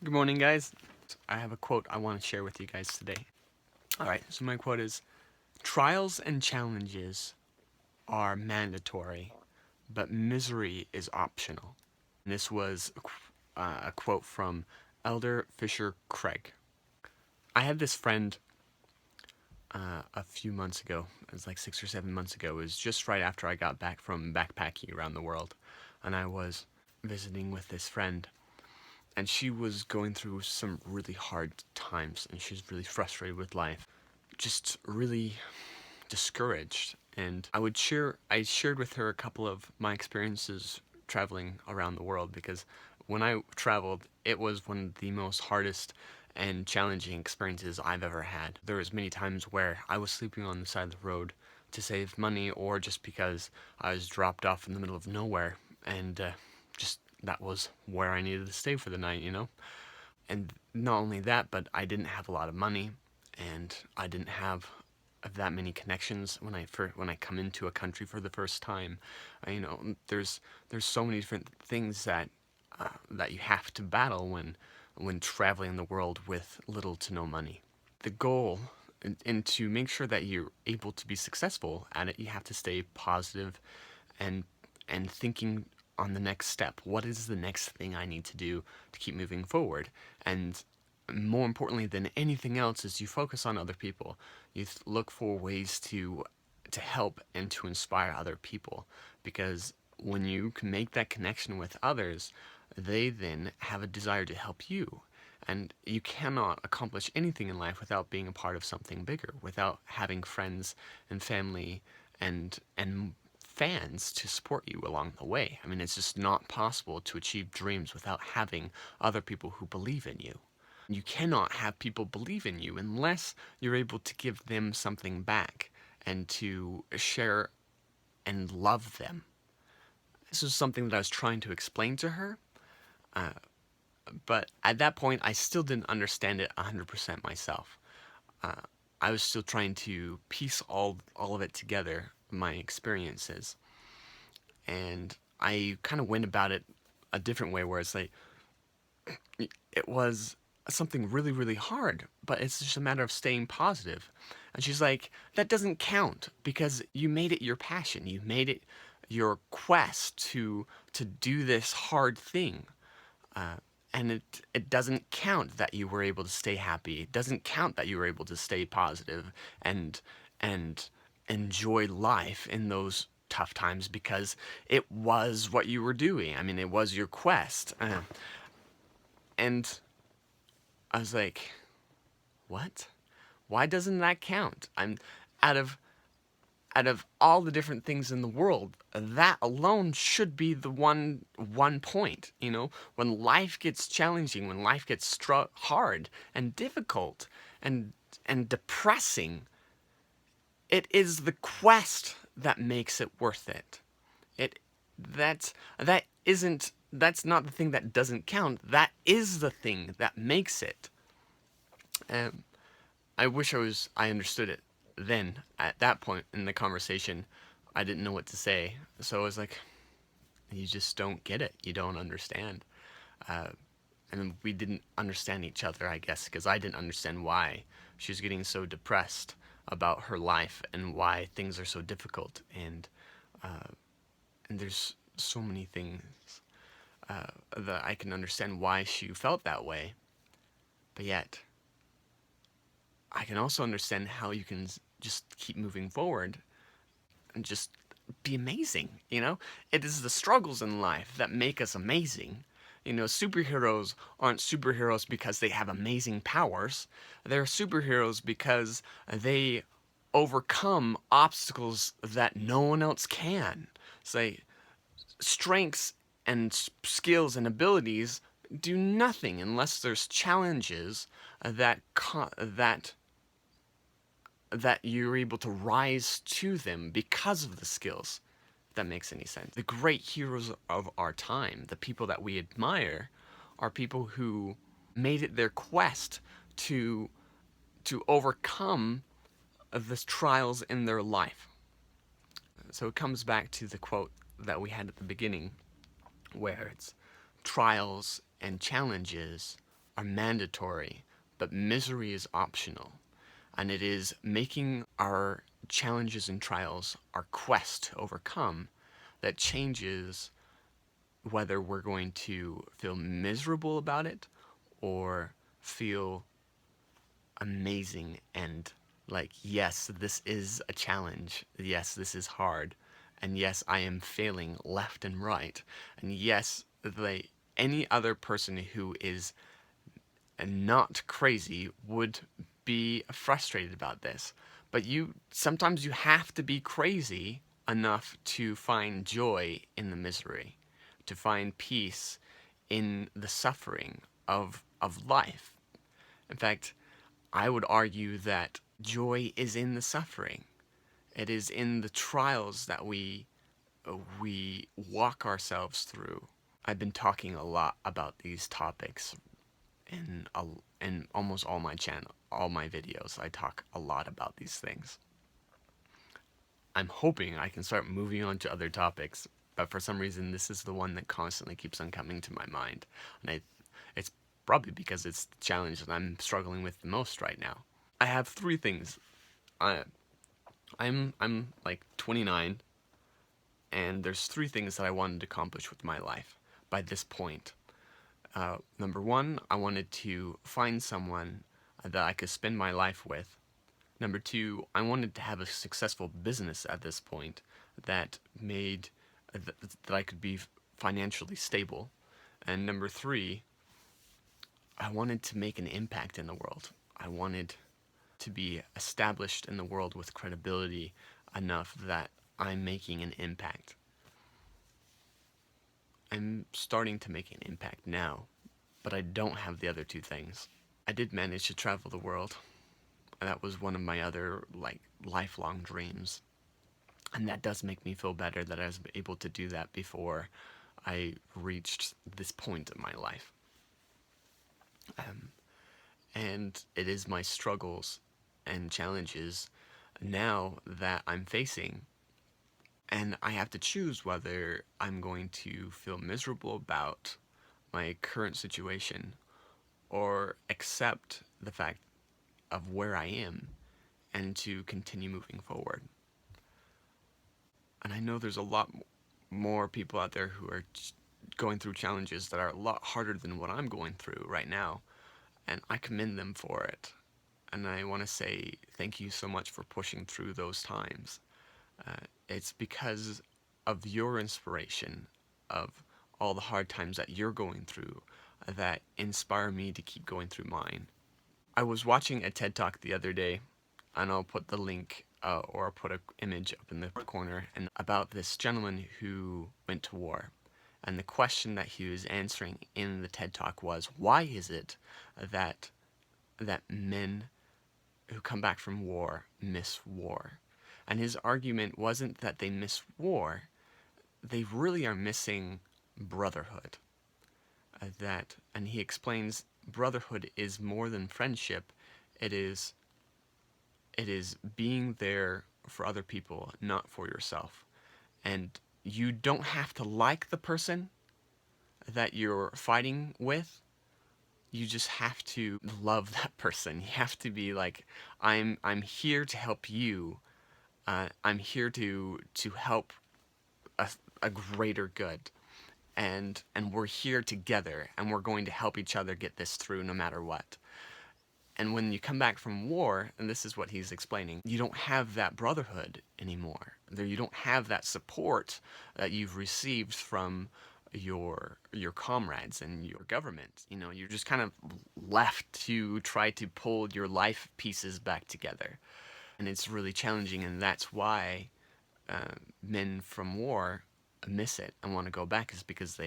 Good morning, guys. I have a quote I want to share with you guys today. Alright, so my quote is, "Trials and challenges are mandatory, but misery is optional." And this was a quote from Elder Fisher Craig. I had this friend a few months ago. It was like 6 or 7 months ago. It was just right after I got back from backpacking around the world. And I was visiting with this friend. And she was going through some really hard times, and she was really frustrated with life, just really discouraged. And I shared with her a couple of my experiences traveling around the world, because when I traveled, it was one of the most hardest and challenging experiences I've ever had. There was many times where I was sleeping on the side of the road to save money, or just because I was dropped off in the middle of nowhere, and just that was where I needed to stay for the night. And not only that, but I didn't have a lot of money, and I didn't have that many connections when I come into a country for the first time. There's so many different things that you have to battle when traveling the world with little to no money. The goal, and to make sure that you're able to be successful at it, you have to stay positive and thinking on the next step. What is the next thing I need to do to keep moving forward? And more importantly than anything else is you focus on other people. You look for ways to help and to inspire other people, because when you can make that connection with others, they then have a desire to help you. And you cannot accomplish anything in life without being a part of something bigger, without having friends and family and fans to support you along the way. I mean, it's just not possible to achieve dreams without having other people who believe in you. You cannot have people believe in you unless you're able to give them something back and to share and love them. This is something that I was trying to explain to her, but at that point I still didn't understand it 100% myself. I was still trying to piece all of it together, my experiences, and I kind of went about it a different way, where it's like, it was something really, really hard, but it's just a matter of staying positive. And she's like, that doesn't count, because you made it your passion. You made it your quest to do this hard thing. And it doesn't count that you were able to stay happy. It doesn't count that you were able to stay positive and and enjoy life in those tough times, because it was what you were doing. I mean, it was your quest. And I was like, what? Why doesn't that count? I'm out of out of all the different things in the world, that alone should be the one point. When life gets challenging, when life gets hard and difficult and depressing, it is the quest that makes it worth it. It that's not the thing that doesn't count. That is the thing that makes it. Um, I wish I understood it then. At that point in the conversation, I didn't know what to say. So I was like, you just don't get it. You don't understand. And we didn't understand each other, I guess, because I didn't understand why she was getting so depressed about her life and why things are so difficult. And there's so many things that I can understand why she felt that way. But yet, I can also understand how you can just keep moving forward and just be amazing. It is the struggles in life that make us amazing. Superheroes aren't superheroes because they have amazing powers. They're superheroes because they overcome obstacles that no one else can. Say, strengths and skills and abilities do nothing unless there's challenges that you're able to rise to them because of the skills. If that makes any sense. The great heroes of our time, the people that we admire, are people who made it their quest to overcome the trials in their life. So it comes back to the quote that we had at the beginning, where it's, trials and challenges are mandatory, but misery is optional. And it is making our challenges and trials, our quest to overcome, that changes whether we're going to feel miserable about it or feel amazing and like, yes, this is a challenge. Yes, this is hard. And yes, I am failing left and right. And yes, any other person who is not crazy would be frustrated about this. But sometimes you have to be crazy enough to find joy in the misery, to find peace in the suffering of life. In fact, I would argue that joy is in the suffering. It is in the trials that we walk ourselves through. I've been talking a lot about these topics in almost all my videos. I talk a lot about these things. I'm hoping I can start moving on to other topics, but for some reason this is the one that constantly keeps on coming to my mind, and it's probably because it's the challenge that I'm struggling with the most right now. I have three things. I'm like 29, and there's three things that I wanted to accomplish with my life by this point. Number one, I wanted to find someone that I could spend my life with. Number two, I wanted to have a successful business at this point that made that I could be financially stable. And number three, I wanted to make an impact in the world. I wanted to be established in the world with credibility enough that I'm making an impact. I'm starting to make an impact now, but I don't have the other two things. I did manage to travel the world. That was one of my other lifelong dreams. And that does make me feel better that I was able to do that before I reached this point in my life. And it is my struggles and challenges now that I'm facing. And I have to choose whether I'm going to feel miserable about my current situation or accept the fact of where I am and to continue moving forward. And I know there's a lot more people out there who are going through challenges that are a lot harder than what I'm going through right now, and I commend them for it. And I want to say thank you so much for pushing through those times. It's because of your inspiration, of all the hard times that you're going through, that inspire me to keep going through mine. I was watching a TED Talk the other day, and I'll put the link or I'll put an image up in the corner, and about this gentleman who went to war. And the question that he was answering in the TED Talk was, why is it that men who come back from war miss war? And his argument wasn't that they miss war, they really are missing brotherhood. And he explains brotherhood is more than friendship. It is being there for other people, not for yourself. And you don't have to like the person that you're fighting with. You just have to love that person. You have to be like, I'm here to help you. I'm here to help a greater good. And we're here together, and we're going to help each other get this through no matter what. And when you come back from war, and this is what he's explaining, you don't have that brotherhood anymore. You don't have that support that you've received from your comrades and your government. You know, you're just kind of left to try to pull your life pieces back together. And it's really challenging, and that's why men from war miss it and want to go back, is because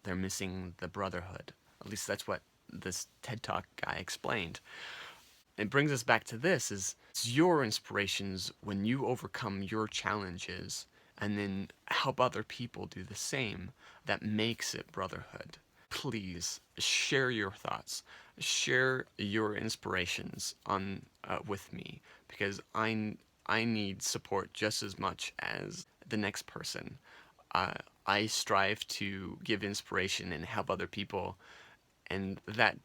they're missing the brotherhood. At least that's what this TED Talk guy explained. It brings us back to this: is it's your inspirations when you overcome your challenges and then help other people do the same that makes it brotherhood. Please share your thoughts, share your inspirations on with me, because I need support just as much as the next person. I strive to give inspiration and help other people, and that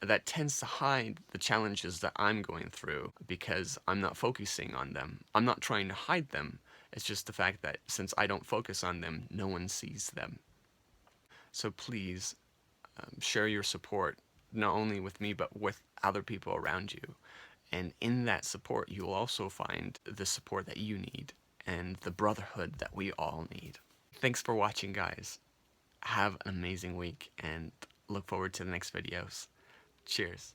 that tends to hide the challenges that I'm going through because I'm not focusing on them. I'm not trying to hide them. It's just the fact that since I don't focus on them, no one sees them. So please share your support, not only with me, but with other people around you. And in that support, you'll also find the support that you need and the brotherhood that we all need. Thanks for watching, guys. Have an amazing week and look forward to the next videos. Cheers.